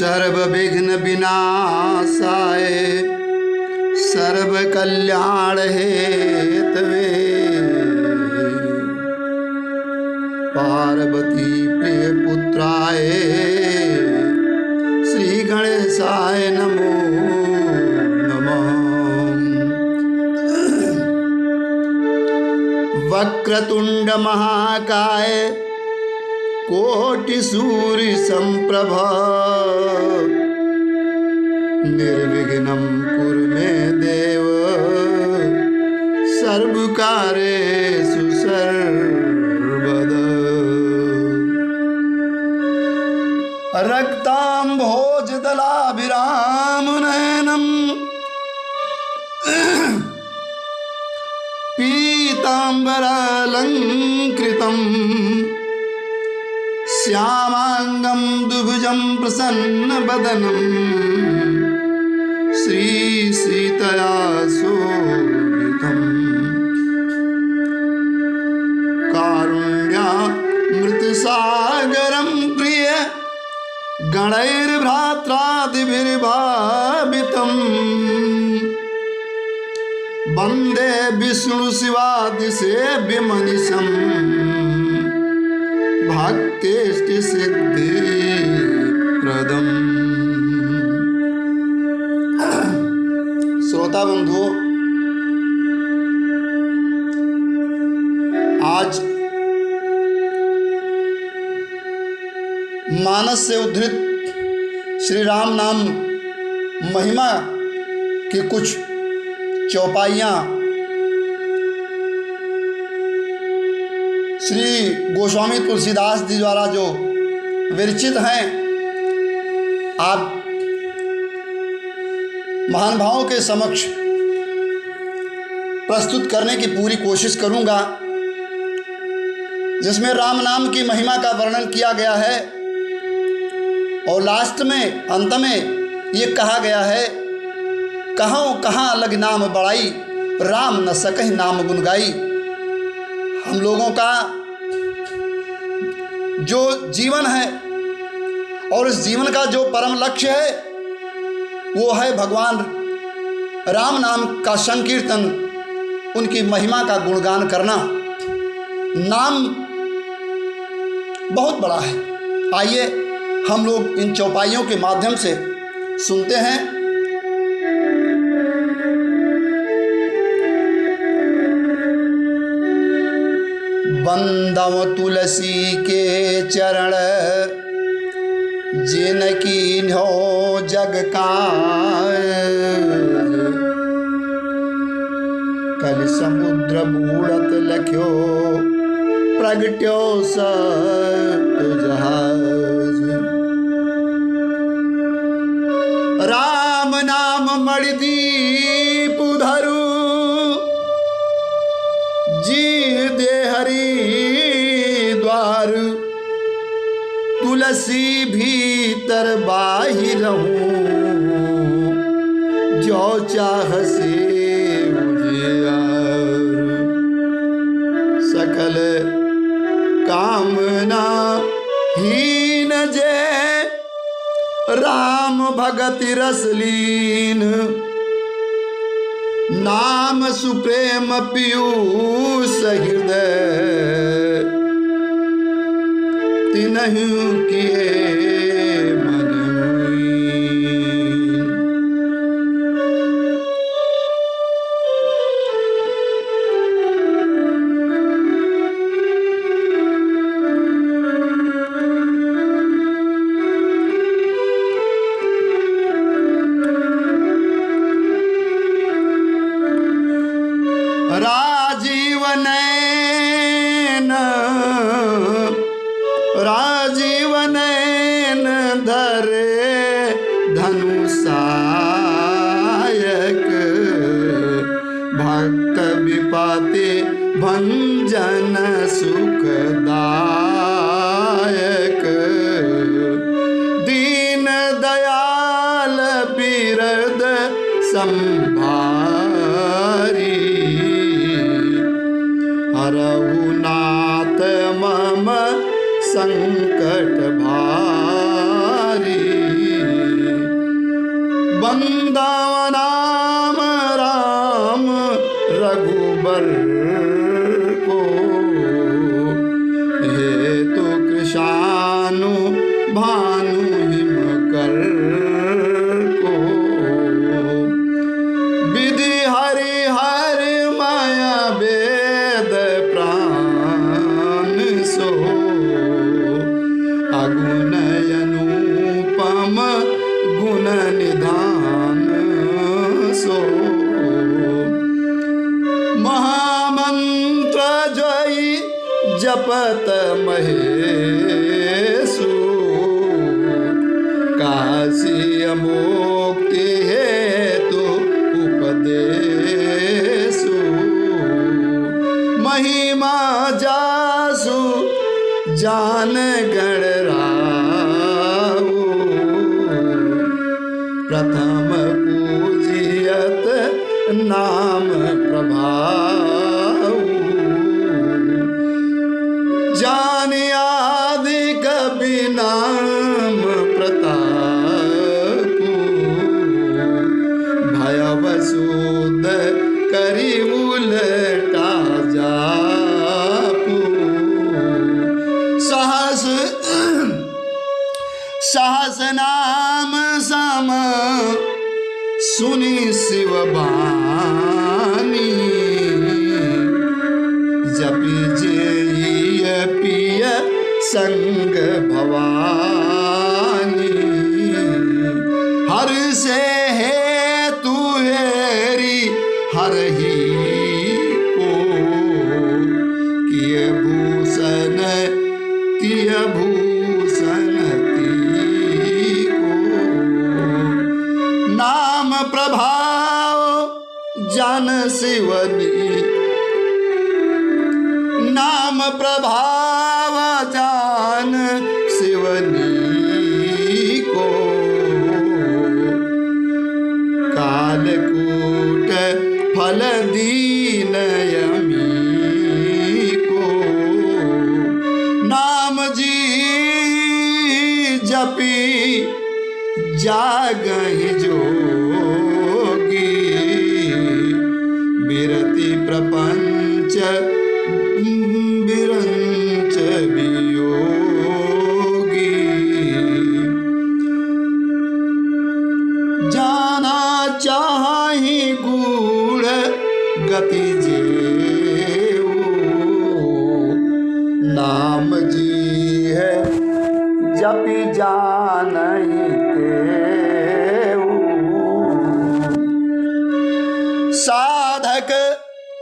सर्व विघ्न विनाशाय सर्व कल्याण हेतवे पार्वती प्रिय पुत्राय श्री गणेशाय नमो नमः। वक्रतुंड महाकाय कोटि सूर्य संप्रभा निर्विघ्नं कुरु मे देव सर्वकार्येषु सर्वदा। रक्ताम्भोजदलाभिरामनयनं पीताम्बरालंकृतं श्यामांगं दुभुजं प्रसन्नवदनं श्री सीतया शोभितम्। कारुण्यामृतसागरं प्रिय गणैर्भ्रात्रादिभिर्भावितं वन्दे विष्णु शिवादिसेव्यमनिशं भक्तेष्टि सिद्धिप्रदम्। श्रोता बंधुओं, आज मानस से उद्धृत श्री राम नाम महिमा की कुछ चौपाइयाँ श्री गोस्वामी तुलसीदास जी द्वारा जो विरचित हैं, आप महान भावों के समक्ष प्रस्तुत करने की पूरी कोशिश करूंगा, जिसमें राम नाम की महिमा का वर्णन किया गया है और लास्ट में अंत में ये कहा गया है, कहूँ कहाँ लग नाम बड़ाई राम न सकहि नाम गुन गाई। हम लोगों का जो जीवन है और इस जीवन का जो परम लक्ष्य है वो है भगवान राम नाम का संकीर्तन, उनकी महिमा का गुणगान करना। नाम बहुत बड़ा है। आइए हम लोग इन चौपाइयों के माध्यम से सुनते हैं। बंदव तुलसी के चरण जिनकी न्यो जग का कल समुद्र बूढ़त लख्यो प्रगट्यो जहाज। राम नाम मणिदीप धरु जी दे हरि द्वार तुलसी भीतर बाहिर रहूं जो चाह से सकल कामना हीन जय राम भगति रसलीन नाम सुप्रेम पीयूष हृदय तिनहु किए मन मीन। राजीव नैन धरे धनुषायक भक्त विपत्ति भंजन सुखदायक दीन दयाल बिरद संभारी हरहुनाथ मम संकट भारी। दाव नाम राम रघुबर को, हे तो कृषानु भानु हिमकर को, विधि हरि हर माया वेद प्राण सो, अगुण अनुपम गुण निधान सो, महामंत्र जयी जपत महेशु, काशी मुक्ति हेतु उपदेशु, महिमा जासु जान गणराऊ, प्रथम पूजियत नाम प्रभाऊ, जान आदि कवि नाम प्रताप, भयव सूद करि उलटा जापू, सहस सहस नाम सम सुनि शिव बानी, जपि जेय पिय संग भवानी, हर से हेतु हेरी हरही को, किय भूषण तिय भूषण नाम प्रभाव जन शिवनी, नाम प्रभाव जान शिवनी को, कालकूट फल दीन यमी को, नाम जी जपी जागहि जोगी, बिरति प्रपंच बिरंच वियोगी, जाना चाहि गूढ़ गति जेऊ, नाम जी है जपि जानहि तेऊ, साधक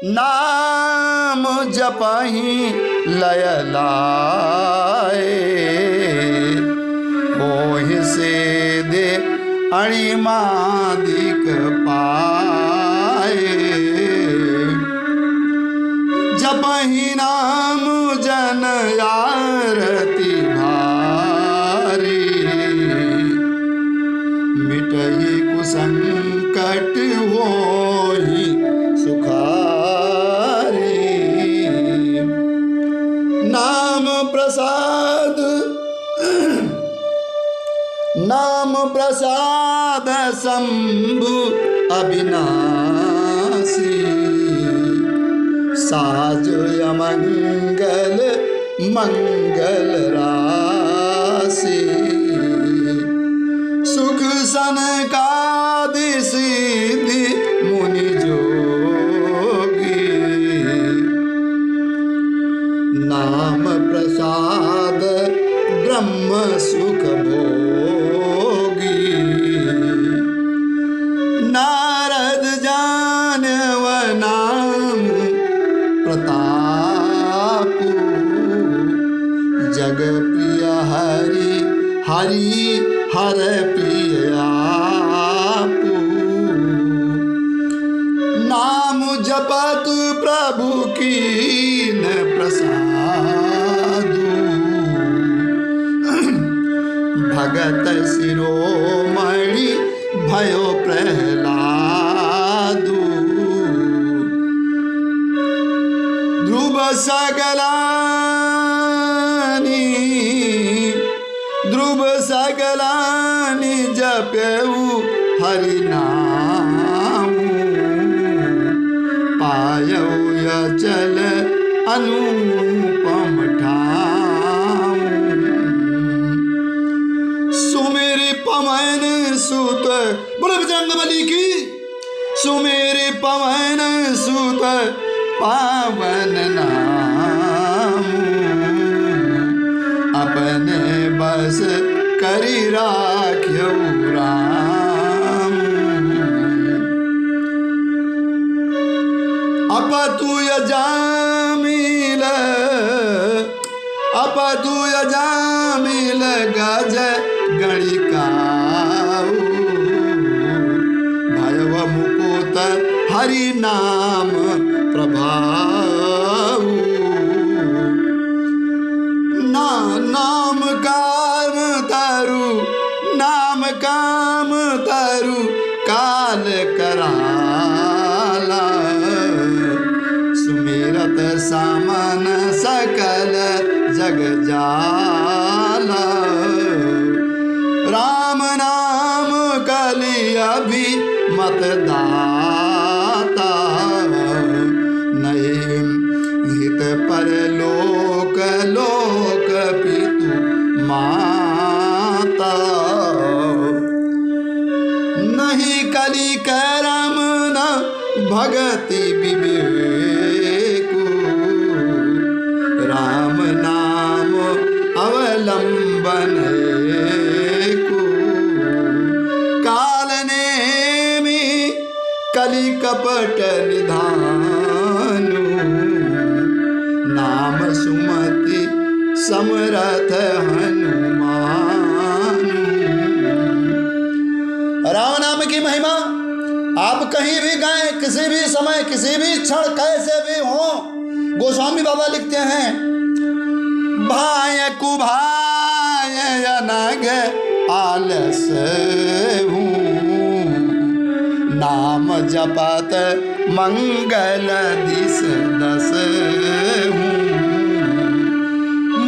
नाम जपहि लय लाए, होहि से दे अणिमादिक पाए, जपहि नाम जन आरती भारी, मिटहि कुसंकट होहि सुखारी, नाम प्रसाद नाम प्रसाद शंभु अविनाशी, साजो मंगल मंगल राशि, सुख सनकादि सिद्धि मुनि जोगी, नाम प्रसाद ब्रह्म सुख भोगी, नारद जानव नाम प्रताप, जग प्रिय हरि हरि हर प्रिय आपू, नाम जपत प्रभु कीन प्रसादु, भगत शिरोमणि भयो प्रहलादु, ध्रुव सगलानि जप्यऊ हरि नाम पायो अचल अनुपम ठाम सुमेरे पवन सुत बोले बजरंगबली की सुमेरे पवन सुत पावन नाम अपने बस करी राख्यो राम अपतुय जामिल गज गणिकाऊ भयव मुकुत हरि नाम प्रभाऊ नाम काम तरु काल कराला सुमिरत सामन सकल जग जाला राम नाम कलि अभी मत दाता नहीं हित पर लोक पितु माता नहीं कलि करम न भगति विवेकु राम नाम अवलंबन को काल नेमि कलि कपट निधानु नाम सुमति समरथ हनुमान राम नाम की महिमा आप कहीं भी गाएं किसी भी समय किसी भी क्षण कैसे भी हो गोस्वामी बाबा लिखते हैं भाय कुभाय अनग आलस हूँ नाम जपत मंगल दिस दस हूँ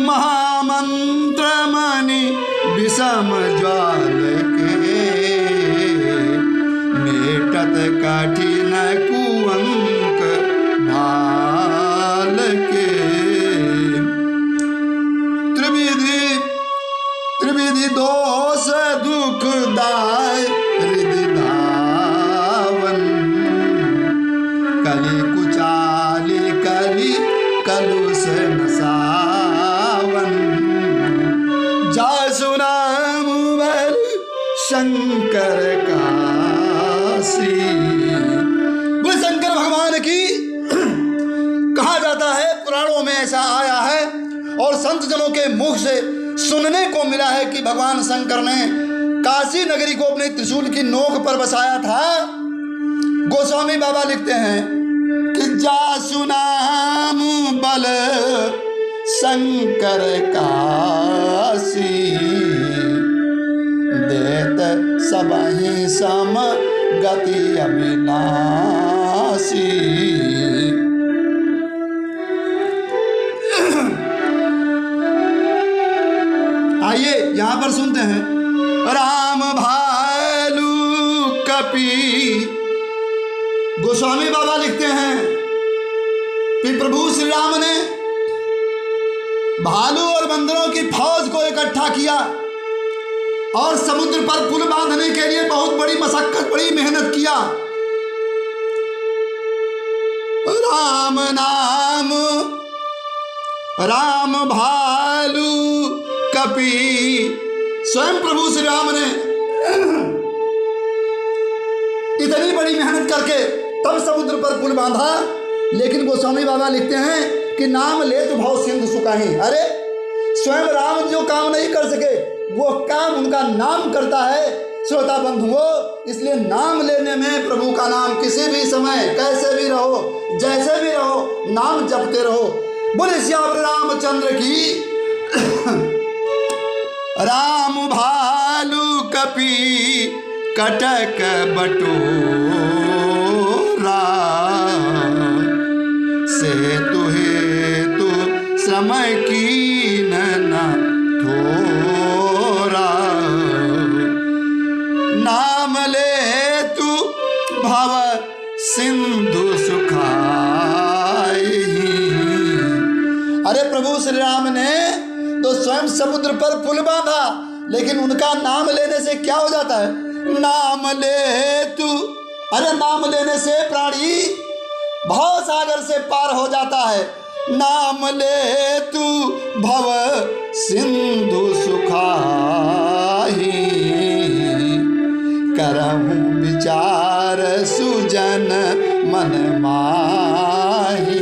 महामंत्र मणि विषम ज्वाल के मेटत कठिन कुअंक भाल के त्रिविधि दोष दुखदाय हृदय धावन कलि कुचाली कलि कलुष नसावन जा सुनाम वर शंकर काशी वो शंकर भगवान की कहा जाता है पुराणों में ऐसा आया है और संत जनों के मुख से सुनने को मिला है कि भगवान शंकर ने काशी नगरी को अपने त्रिशूल की नोक पर बसाया था। गोस्वामी बाबा लिखते हैं कि जा सुनाम बल शंकर काशी देत सबहि सम गति अविनाशी आइए यहां पर सुनते हैं राम भालू कपि गोस्वामी बाबा लिखते हैं कि प्रभु श्री राम ने भालू और बंदरों की फौज को इकट्ठा किया और समुद्र पर पुल बांधने के लिए बहुत बड़ी मशक्कत बड़ी मेहनत किया। राम नाम राम भालू कपि स्वयं प्रभु श्री राम ने इतनी बड़ी मेहनत करके तब समुद्र पर पुल बांधा। लेकिन गोस्वामी बाबा लिखते हैं कि नाम ले तो भाव सिंधु सुखाही। अरे स्वयं राम जो काम नहीं कर सके वो काम उनका नाम करता है। श्रोता बंधुओं, इसलिए नाम लेने में प्रभु का नाम किसी भी समय कैसे भी रहो जैसे भी रहो नाम जपते रहो। बोले श्याम रामचंद्र की। राम भालू कपि कटक बटोरा से हेतु समय की न थोरा नाम ले स्वयं समुद्र पर पुल बांधा, लेकिन उनका नाम लेने से क्या हो जाता है? नाम ले तू, अरे नाम लेने से प्राणी भव सागर से पार हो जाता है। नाम ले तू भव सिंधु सुखाही, करहूं विचार सुजन मन माही।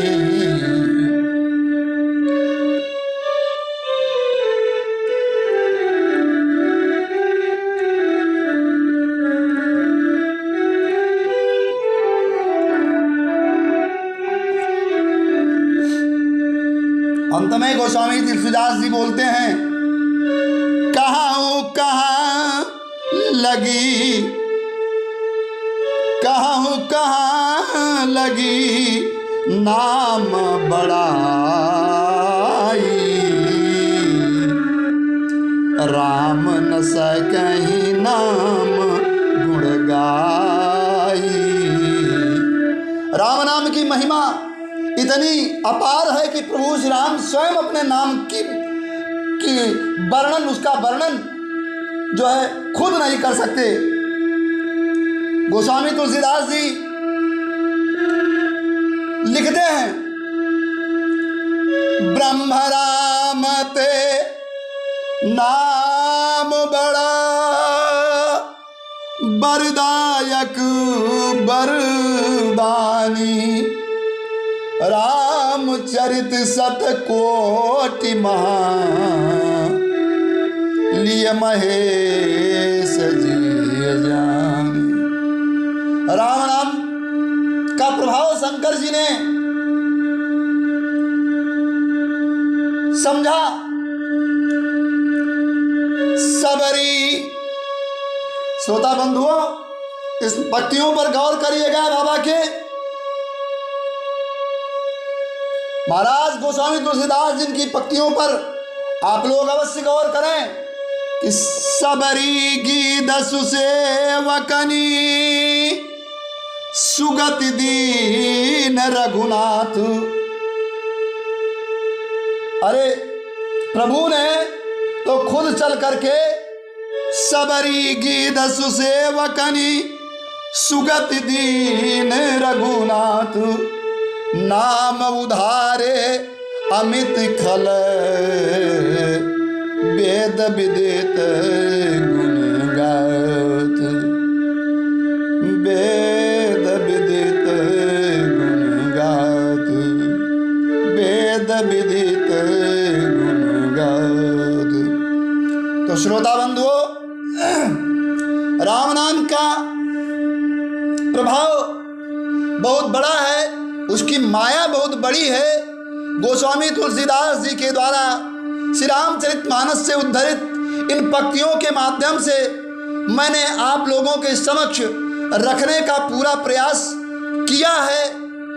अंत में गोस्वामी तुलसीदास जी बोलते हैं, कहाँ कहाँ लगी, कहाँ लगी नाम बड़ाई, राम न सकहीं नाम गुण गाई। राम नाम की महिमा इतनी अपार है कि प्रभु श्री राम स्वयं अपने नाम की वर्णन, उसका वर्णन जो है खुद नहीं कर सकते। गोस्वामी तुलसीदास जी लिखते हैं, ब्रह्म राम ते नाम बड़ा, बरदायक बरदानी, रामचरित सत कोटि महा, लिय महेश जी जानी। राम नाम का प्रभाव शंकर जी ने समझा। सबरी श्रोता बंधुओं, इस पंक्तियों पर गौर करिएगा बाबा के। महाराज गोस्वामी तुलसीदास जिनकी पंक्तियों पर आप लोग अवश्य गौर करें कि सबरी गीत सुसेवकनी, सुगति दीन रघुनाथ। अरे प्रभु ने तो खुद चल करके सबरी गीत सुसेवकनी, सुगति दीन रघुनाथ, नाम उधारे अमित खल, वेद विदित गुण गात, वेद विदित गुण गात, वेद विदित गुण गात। तो श्रोता बंधुओं, राम नाम का प्रभाव बहुत बड़ा है, उसकी माया बहुत बड़ी है। गोस्वामी तुलसीदास जी के द्वारा श्री रामचरितमानस से उद्धरित इन पंक्तियों के माध्यम से मैंने आप लोगों के समक्ष रखने का पूरा प्रयास किया है।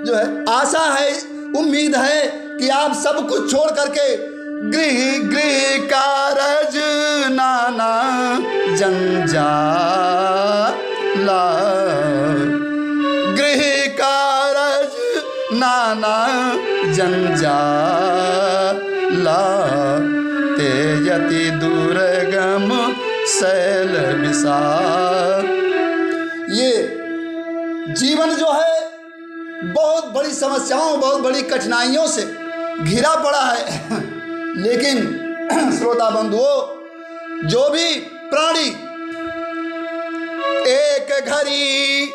जो है आशा है, उम्मीद है कि आप सब कुछ छोड़ करके गृह गृह कारज नाना जंजाला, गृह कारज नाना जंजाला, तेजति दुर्गम शैल विशाल। ये जीवन जो है बहुत बड़ी समस्याओं, बहुत बड़ी कठिनाइयों से घिरा पड़ा है। लेकिन श्रोता बंधुओं, जो भी प्राणी एक घड़ी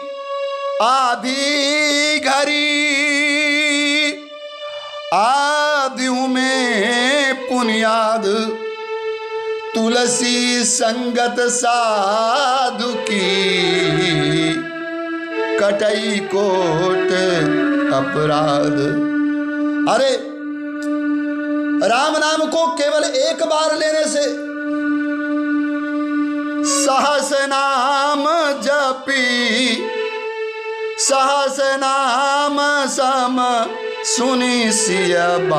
आधी घड़ी आदियों में पुनियाद, तुलसी संगत साधु की कटई कोट अपराध। अरे राम नाम को केवल एक बार लेने से, सहस नाम जपी सहस नाम सम सुनी सियबानी,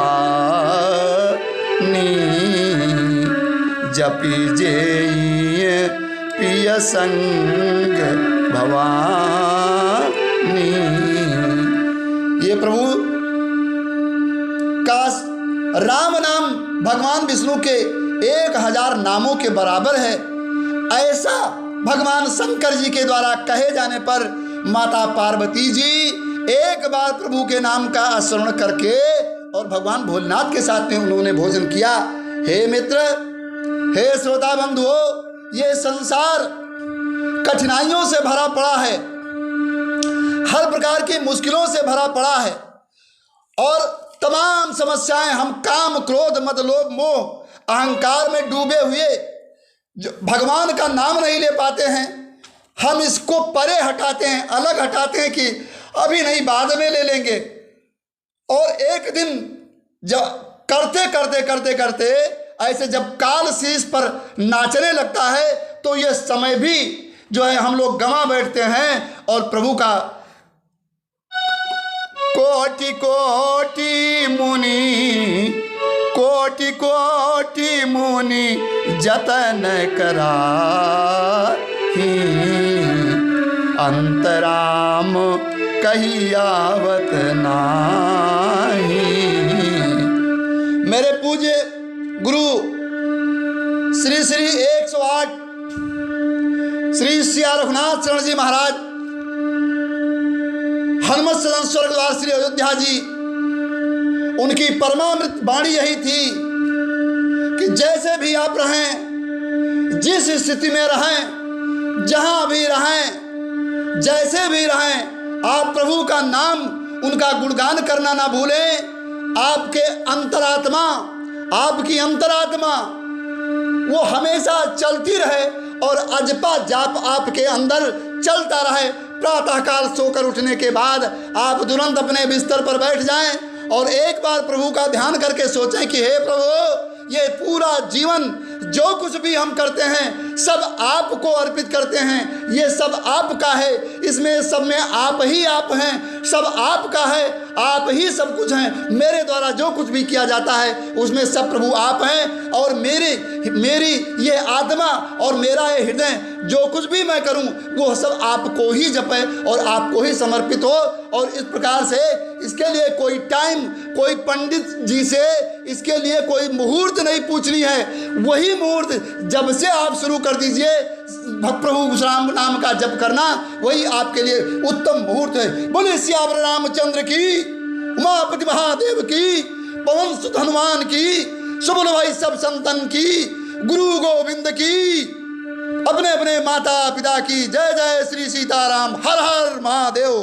जपी जे पिय संग भवानी। ये प्रभु का राम नाम भगवान विष्णु के 1000 नामों के बराबर है। ऐसा भगवान शंकर जी के द्वारा कहे जाने पर माता पार्वती जी एक बार प्रभु के नाम का स्मरण करके और भगवान भोलेनाथ के साथ में उन्होंने भोजन किया। हे मित्र, हे श्रोता बंधुओं, ये संसार कठिनाइयों से भरा पड़ा है, हर प्रकार की मुश्किलों से भरा पड़ा है और तमाम समस्याएं, हम काम क्रोध मद लोभ मोह अहंकार में डूबे हुए जो भगवान का नाम नहीं ले पाते हैं। हम इसको परे हटाते हैं, अलग हटाते हैं कि अभी नहीं, बाद में ले लेंगे। और एक दिन जब करते करते करते करते ऐसे जब काल शीश पर नाचने लगता है तो ये समय भी जो है हम लोग गंवा बैठते हैं और प्रभु का कोटि कोटि मुनि, कोटि कोटि मुनि जतन कराहि, अंतराम कही आवत नाही। मेरे पूज्य गुरु श्री श्री 108 श्री सिया रघुनाथ शरण जी महाराज, हनुमत सदन स्वर्गद्वार श्री अयोध्या जी, उनकी परमामृत वाणी यही थी कि जैसे भी आप रहें, जिस स्थिति में रहें, जहां भी रहें, जैसे भी रहें, आप प्रभु का नाम, उनका गुणगान करना ना भूलें। आपके अंतरात्मा, आपकी अंतरात्मा वो हमेशा चलती रहे और अजपा जाप आपके अंदर चलता रहे। प्रातःकाल सोकर उठने के बाद आप तुरंत अपने बिस्तर पर बैठ जाएं और एक बार प्रभु का ध्यान करके सोचें कि हे प्रभु, ये पूरा जीवन जो कुछ भी हम करते हैं सब आपको अर्पित करते हैं। ये सब आपका है, इसमें सब में आप ही आप हैं, सब आपका है, आप ही सब कुछ हैं। मेरे द्वारा जो कुछ भी किया जाता है उसमें सब प्रभु आप हैं और मेरी ये आत्मा और मेरा ये हृदय जो कुछ भी मैं करूं वो सब आपको ही जपे और आपको ही समर्पित हो। और इस प्रकार से इसके लिए कोई टाइम, कोई पंडित जी से इसके लिए कोई मुहूर्त नहीं पूछनी है। वही मुहूर्त जब से आप शुरू कर दीजिए प्रभु राम नाम का जप करना, वही आपके लिए उत्तम मुहूर्त है। बोले सियावर रामचंद्र की, उमापति महादेव की, पवन सुत हनुमान की, सुबुल भाई सब संतन की, गुरु गोविंद की, अपने अपने माता पिता की। जय जय श्री सीताराम। हर हर महादेव।